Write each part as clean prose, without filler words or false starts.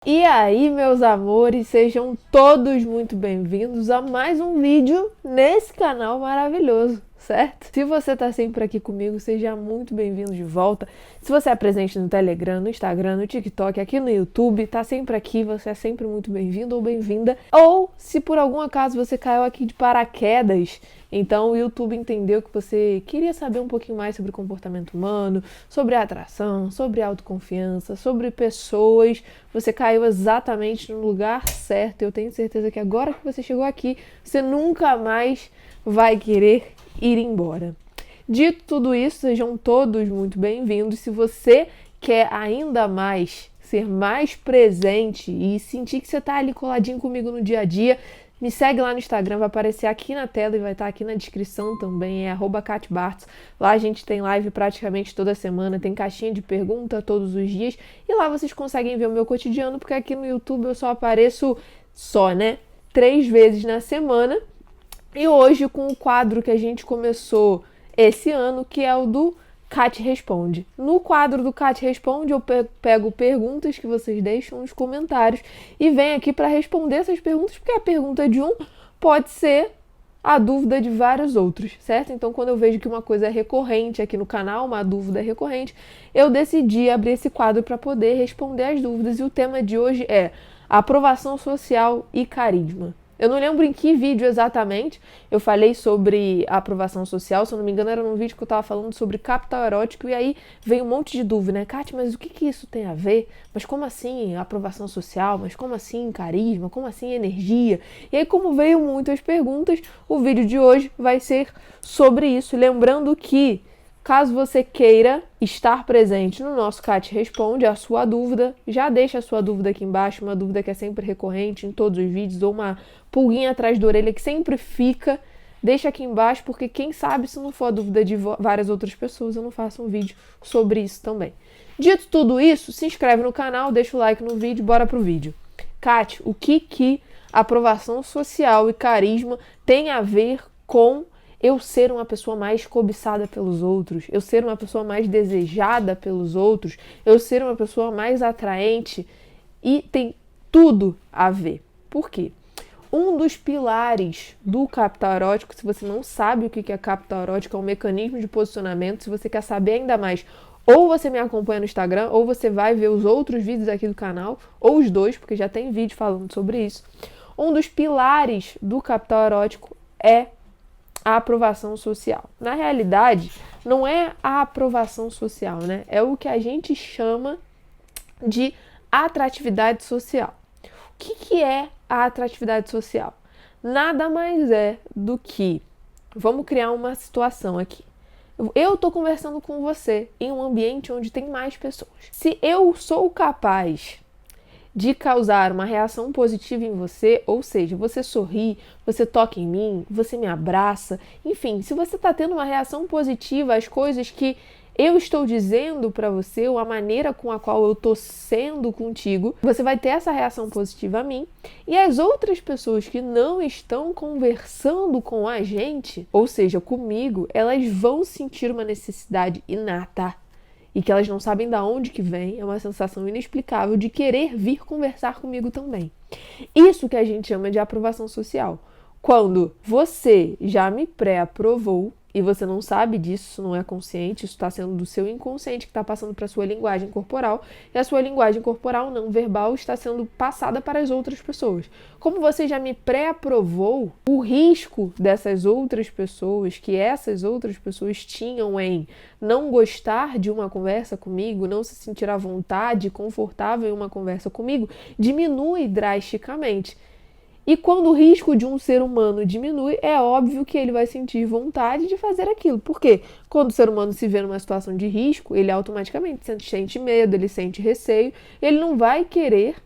E aí, meus amores, sejam todos muito bem-vindos a mais um vídeo nesse canal maravilhoso, certo? Se você tá sempre aqui comigo, seja muito bem-vindo de volta. Se você é presente no Telegram, no Instagram, no TikTok, aqui no YouTube, tá sempre aqui, você é sempre muito bem-vindo ou bem-vinda. Ou, se por algum acaso você caiu aqui de paraquedas, então o YouTube entendeu que você queria saber um pouquinho mais sobre comportamento humano, sobre atração, sobre autoconfiança, sobre pessoas, você caiu exatamente no lugar certo. Eu tenho certeza que agora que você chegou aqui, você nunca mais vai querer ir embora. Dito tudo isso, sejam todos muito bem-vindos. Se você quer ainda mais ser mais presente e sentir que você está ali coladinho comigo no dia a dia, me segue lá no Instagram, vai aparecer aqui na tela e vai estar aqui na descrição também, é @KatBartos. Lá a gente tem live praticamente toda semana, tem caixinha de pergunta todos os dias e lá vocês conseguem ver o meu cotidiano, porque aqui no YouTube eu só apareço 3 vezes na semana. E hoje com o quadro que a gente começou esse ano, que é o do Kat Responde. No quadro do Kat Responde, eu pego perguntas que vocês deixam nos comentários e venho aqui para responder essas perguntas, porque a pergunta de um pode ser a dúvida de vários outros, certo? Então, quando eu vejo que uma coisa é recorrente aqui no canal, uma dúvida é recorrente, eu decidi abrir esse quadro para poder responder as dúvidas. E o tema de hoje é aprovação social e carisma. Eu não lembro em que vídeo exatamente eu falei sobre a aprovação social, se eu não me engano era num vídeo que eu tava falando sobre capital erótico e aí veio um monte de dúvida, né? Kátia, mas o que isso tem a ver? Mas como assim aprovação social? Mas como assim carisma? Como assim energia? E aí como veio muitas perguntas, o vídeo de hoje vai ser sobre isso. Lembrando que caso você queira estar presente no nosso Kat Responde, a sua dúvida, já deixa a sua dúvida aqui embaixo, uma dúvida que é sempre recorrente em todos os vídeos, ou uma pulguinha atrás da orelha que sempre fica, deixa aqui embaixo, porque quem sabe se não for a dúvida de várias outras pessoas, eu não faço um vídeo sobre isso também. Dito tudo isso, se inscreve no canal, deixa o like no vídeo, bora pro vídeo. Kat, o que aprovação social e carisma tem a ver com eu ser uma pessoa mais cobiçada pelos outros, eu ser uma pessoa mais desejada pelos outros, eu ser uma pessoa mais atraente? E tem tudo a ver. Por quê? Um dos pilares do capital erótico, se você não sabe o que é capital erótico, é um mecanismo de posicionamento. Se você quer saber ainda mais, ou você me acompanha no Instagram, ou você vai ver os outros vídeos aqui do canal, ou os dois, porque já tem vídeo falando sobre isso. Um dos pilares do capital erótico é a aprovação social. Na realidade, não é a aprovação social, né? É o que a gente chama de atratividade social. O que é a atratividade social? Nada mais é do que, vamos criar uma situação aqui. Eu estou conversando com você em um ambiente onde tem mais pessoas. Se eu sou capaz de causar uma reação positiva em você, ou seja, você sorri, você toca em mim, você me abraça, enfim, se você está tendo uma reação positiva às coisas que eu estou dizendo para você, ou a maneira com a qual eu estou sendo contigo, você vai ter essa reação positiva a mim, e as outras pessoas que não estão conversando com a gente, ou seja, comigo, elas vão sentir uma necessidade inata e que elas não sabem de onde que vem, é uma sensação inexplicável de querer vir conversar comigo também. Isso que a gente chama de aprovação social. Quando você já me pré-aprovou e você não sabe disso, isso não é consciente, isso está sendo do seu inconsciente que está passando para a sua linguagem corporal, e a sua linguagem corporal não verbal está sendo passada para as outras pessoas. Como você já me pré-aprovou, o risco dessas outras pessoas, que essas outras pessoas tinham em não gostar de uma conversa comigo, não se sentir à vontade, confortável em uma conversa comigo, diminui drasticamente. E quando o risco de um ser humano diminui, é óbvio que ele vai sentir vontade de fazer aquilo. Por quê? Quando o ser humano se vê numa situação de risco, ele automaticamente sente medo, ele sente receio, ele não vai querer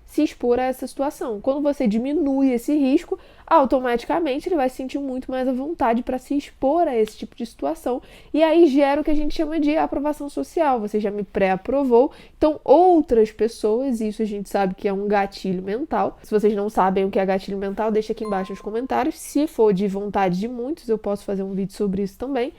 se expor a essa situação. Quando você diminui esse risco, automaticamente ele vai sentir muito mais à vontade para se expor a esse tipo de situação, e aí gera o que a gente chama de aprovação social. Você já me pré-aprovou, então outras pessoas, isso a gente sabe que é um gatilho mental. Se vocês não sabem o que é gatilho mental, deixa aqui embaixo nos comentários. Se for de vontade de muitos, eu posso fazer um vídeo sobre isso também.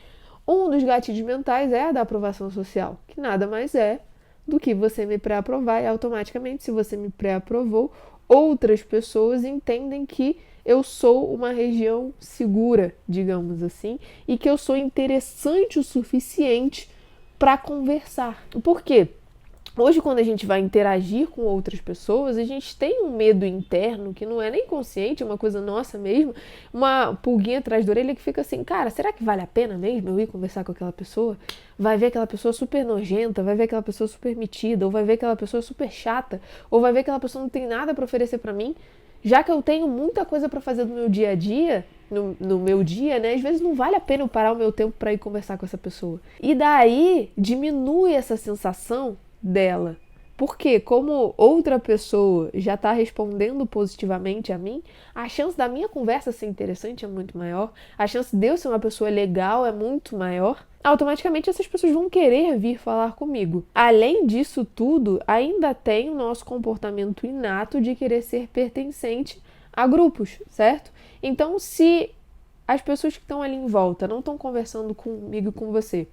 Um dos gatilhos mentais é a da aprovação social, que nada mais é do que você me pré-aprovar, e automaticamente, se você me pré-aprovou, outras pessoas entendem que eu sou uma região segura, digamos assim, e que eu sou interessante o suficiente para conversar. Por quê? Hoje, quando a gente vai interagir com outras pessoas, a gente tem um medo interno que não é nem consciente, é uma coisa nossa mesmo, uma pulguinha atrás da orelha que fica assim, cara, será que vale a pena mesmo eu ir conversar com aquela pessoa? Vai ver aquela pessoa super nojenta, vai ver aquela pessoa super metida, ou vai ver aquela pessoa super chata, ou vai ver que aquela pessoa não tem nada para oferecer para mim, já que eu tenho muita coisa para fazer no meu dia a dia, no meu dia, né? Às vezes não vale a pena eu parar o meu tempo para ir conversar com essa pessoa. E daí diminui essa sensação dela. Porque como outra pessoa já está respondendo positivamente a mim, a chance da minha conversa ser interessante é muito maior, a chance de eu ser uma pessoa legal é muito maior. Automaticamente essas pessoas vão querer vir falar comigo. Além disso tudo, ainda tem o nosso comportamento inato de querer ser pertencente a grupos, certo? Então, se as pessoas que estão ali em volta não estão conversando comigo e com você,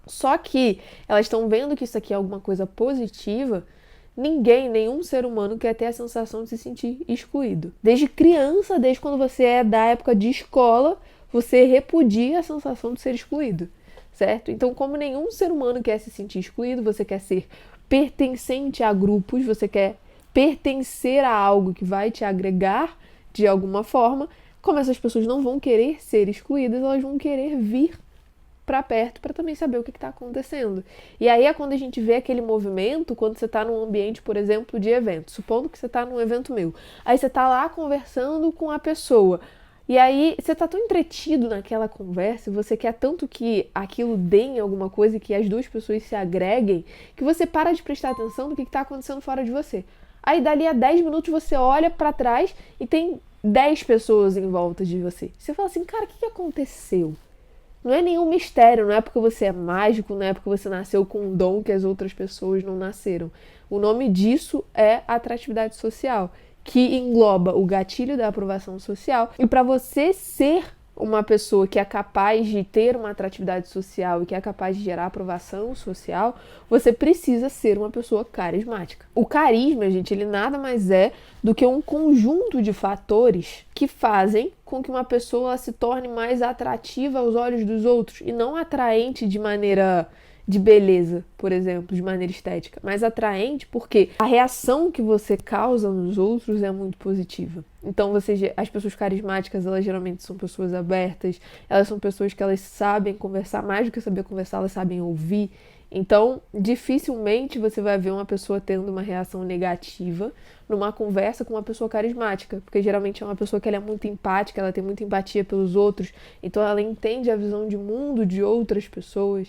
só que elas estão vendo que isso aqui é alguma coisa positiva, nenhum ser humano quer ter a sensação de se sentir excluído. Desde criança, desde quando você é da época de escola, você repudia a sensação de ser excluído, certo? Então, como nenhum ser humano quer se sentir excluído, você quer ser pertencente a grupos, você quer pertencer a algo que vai te agregar de alguma forma. Como essas pessoas não vão querer ser excluídas, elas vão querer vir para perto para também saber o que está acontecendo. E aí é quando a gente vê aquele movimento, quando você está num ambiente, por exemplo, de evento. Supondo que você está num evento meu. Aí você está lá conversando com a pessoa. E aí você está tão entretido naquela conversa, você quer tanto que aquilo dê em alguma coisa, que as duas pessoas se agreguem, que você para de prestar atenção no que está acontecendo fora de você. Aí dali a 10 minutos você olha para trás e tem 10 pessoas em volta de você. Você fala assim, cara, o que aconteceu? Não é nenhum mistério, não é porque você é mágico, não é porque você nasceu com um dom que as outras pessoas não nasceram. O nome disso é atratividade social, que engloba o gatilho da aprovação social. E para você ser uma pessoa que é capaz de ter uma atratividade social e que é capaz de gerar aprovação social, você precisa ser uma pessoa carismática. O carisma, gente, ele nada mais é do que um conjunto de fatores que fazem com que uma pessoa se torne mais atrativa aos olhos dos outros e não atraente de maneira de beleza, por exemplo, de maneira estética, mas atraente porque a reação que você causa nos outros é muito positiva. Então, as pessoas carismáticas, elas geralmente são pessoas abertas, elas são pessoas que elas sabem conversar, mais do que saber conversar, elas sabem ouvir. Então, dificilmente você vai ver uma pessoa tendo uma reação negativa numa conversa com uma pessoa carismática, porque geralmente é uma pessoa que ela é muito empática, ela tem muita empatia pelos outros, então ela entende a visão de mundo de outras pessoas.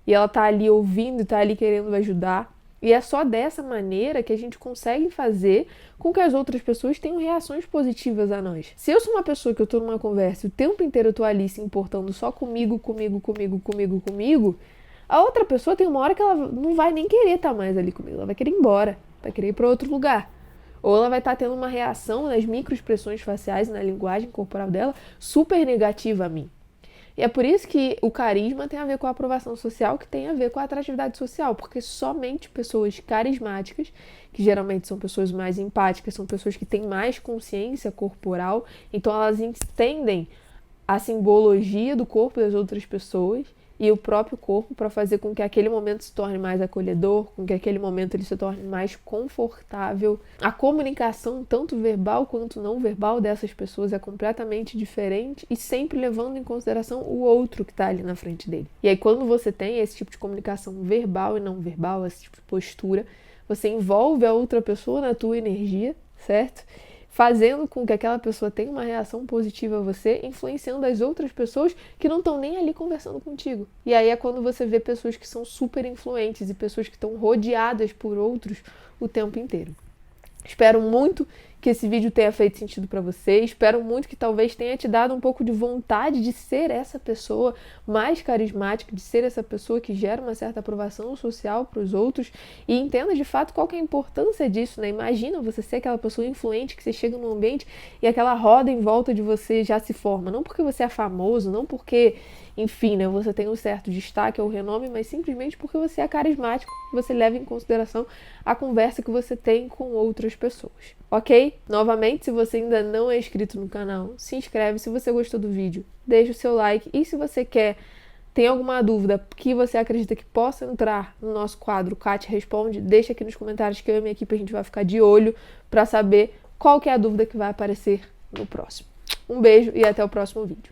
E ela tá ali ouvindo e tá ali querendo ajudar. E é só dessa maneira que a gente consegue fazer com que as outras pessoas tenham reações positivas a nós. Se eu sou uma pessoa que eu tô numa conversa e o tempo inteiro eu tô ali se importando só comigo, a outra pessoa tem uma hora que ela não vai nem querer estar mais ali comigo. Ela vai querer ir embora, vai querer ir para outro lugar. Ou ela vai estar tendo uma reação nas microexpressões faciais e na linguagem corporal dela super negativa a mim. E é por isso que o carisma tem a ver com a aprovação social, que tem a ver com a atratividade social, porque somente pessoas carismáticas, que geralmente são pessoas mais empáticas, são pessoas que têm mais consciência corporal, então elas entendem a simbologia do corpo das outras pessoas e o próprio corpo para fazer com que aquele momento se torne mais acolhedor, com que aquele momento ele se torne mais confortável. A comunicação, tanto verbal quanto não verbal, dessas pessoas é completamente diferente e sempre levando em consideração o outro que está ali na frente dele. E aí, quando você tem esse tipo de comunicação verbal e não verbal, esse tipo de postura, você envolve a outra pessoa na tua energia, certo? Fazendo com que aquela pessoa tenha uma reação positiva a você, influenciando as outras pessoas que não estão nem ali conversando contigo. E aí é quando você vê pessoas que são super influentes e pessoas que estão rodeadas por outros o tempo inteiro. Espero muito que esse vídeo tenha feito sentido para você. Espero muito que talvez tenha te dado um pouco de vontade de ser essa pessoa mais carismática, de ser essa pessoa que gera uma certa aprovação social para os outros e entenda de fato qual que é a importância disso, né? Imagina você ser aquela pessoa influente que você chega num ambiente e aquela roda em volta de você já se forma. Não porque você é famoso, não porque, enfim, né, você tem um certo destaque ou renome, mas simplesmente porque você é carismático, você leva em consideração a conversa que você tem com outras pessoas. Ok? Novamente, se você ainda não é inscrito no canal, se inscreve. Se você gostou do vídeo, deixa o seu like. E se você tem alguma dúvida que você acredita que possa entrar no nosso quadro Kátia Responde, deixa aqui nos comentários que eu e minha equipe a gente vai ficar de olho para saber qual que é a dúvida que vai aparecer no próximo. Um beijo e até o próximo vídeo.